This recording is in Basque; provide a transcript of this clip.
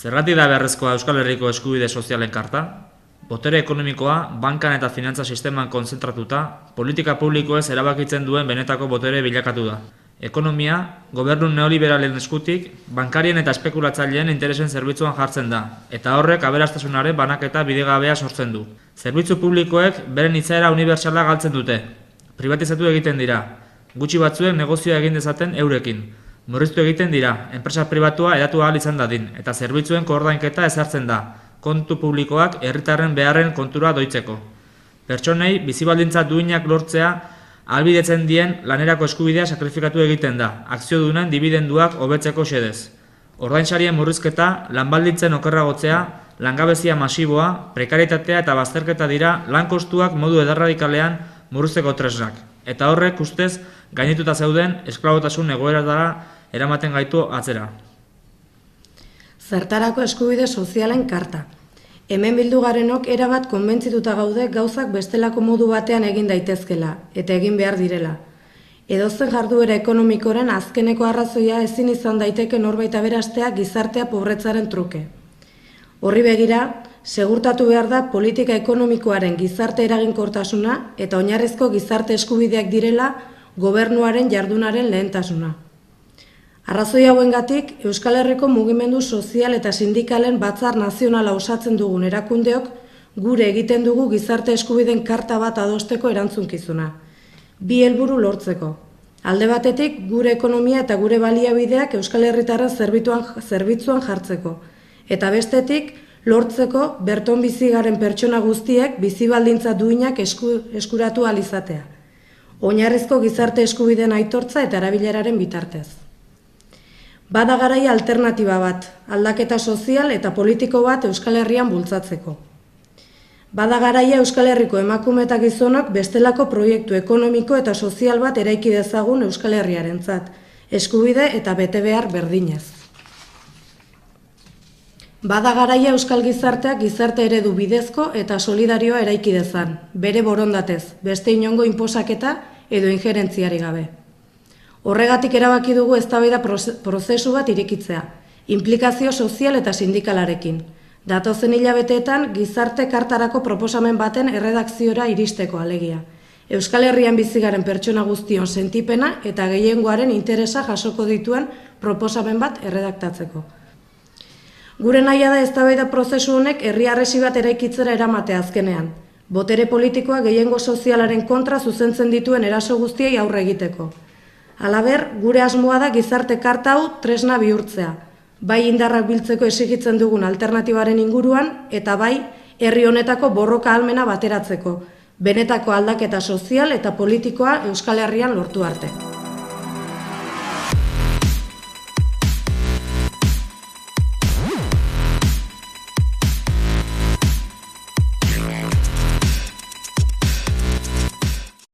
Zergatik da beharrezkoa Euskal Herriko eskubide sozialen karta? Botere ekonomikoa, bankan eta finantza sisteman konzentratuta, politika publikoez erabakitzen duen benetako botere bilakatu da. Ekonomia, gobernu neoliberalen eskutik, bankarien eta espekulatzaileen interesen zerbitzuan jartzen da, eta horrek aberastasunaren banaketa bidegabea sortzen du. Zerbitzu publikoek beren izaera unibertsala galtzen dute. Privatizatu egiten dira, gutxi batzuek negozioa egin dezaten eurekin. Murriztu egiten dira, enpresa pribatua hedatu ahal izan dadin, eta zerbitzuen koordainketa ezartzen da, kontu publikoak herritarren beharren kontura doitzeko. Pertsonei bizibaldintza duinak lortzea ahalbidetzen dien lanerako eskubidea sakrifikatu egiten da, akziodunen dibidenduak hobetzeko xedez. Ordainsarien murrizketa, lanbaldintzen okerragotzea, langabezia masiboa, prekaritatea eta bazterketa dira lan kostuak modu erradikalean murrizteko tresnak. Eta horrek ustez gainituta zeuden esklabotasun egoeratara eramaten gaitu atzera. Zertarako eskubide sozialen karta. Hemen bildu garenok erabat konbentzituta gaude gauzak bestelako modu batean egin daitezkela, eta egin behar direla. Edozen jarduera ekonomikoren azkeneko arrazoia ezin izan daiteke norbait aberastea gizartea pobretzaren truke. Horri begira, segurtatu behar da politika ekonomikoaren gizarte eraginkortasuna eta oinarrizko gizarte eskubideak direla gobernuaren jardunaren lehentasuna. Arrazoi hauengatik, Euskal Herriko mugimendu sozial eta sindikalen batzar nazionala osatzen dugun erakundeok gure egiten dugu gizarte eskubideen karta bat adosteko erantzunkizuna. Bi helburu lortzeko. Alde batetik, gure ekonomia eta gure baliabideak Euskal Herritarren zerbitzuan jartzeko. Eta bestetik, lortzeko berton bizi garen pertsona guztiek bizibaldintza duinak eskuratu ahal izatea. Oinarrizko gizarte eskubideen aitortza eta erabileraren bitartez. Bada garaia alternatiba bat, aldaketa sozial eta politiko bat Euskal Herrian bultzatzeko. Bada garaia Euskal Herriko emakume eta gizonok bestelako proiektu ekonomiko eta sozial bat eraiki dezagun Euskal Herriarentzat, eskubide eta betebehar berdinez. Bada garaia Euskal Gizarteak gizarte eredu bidezko eta solidarioa eraiki dezan, bere borondatez, beste inongo inposaketa edo injerentziari gabe. Horregatik erabaki dugu eztabaida prozesu bat irekitzea, inplikazio sozial eta sindikalarekin. Datozen hilabeteetan gizarte kartarako proposamen baten erredakziora iristeko alegia. Euskal Herrian bizi garen pertsona guztion sentipena eta gehiengoaren interesa jasoko dituen proposamen bat erredaktatzeko. Gure nahia da eztabaida prozesu honek herri harresi bat eraikitzera eramatea azkenean. Botere politikoa gehiengo sozialaren kontra zuzentzen dituen eraso guztiei aurre egiteko. Halaber, gure asmoa da gizarte karta hau tresna bihurtzea, bai indarrak biltzeko exigitzen dugun alternatibaren inguruan, eta bai herri honetako borroka ahalmena bateratzeko, benetako aldaketa sozial eta politikoa Euskal Herrian lortu arte.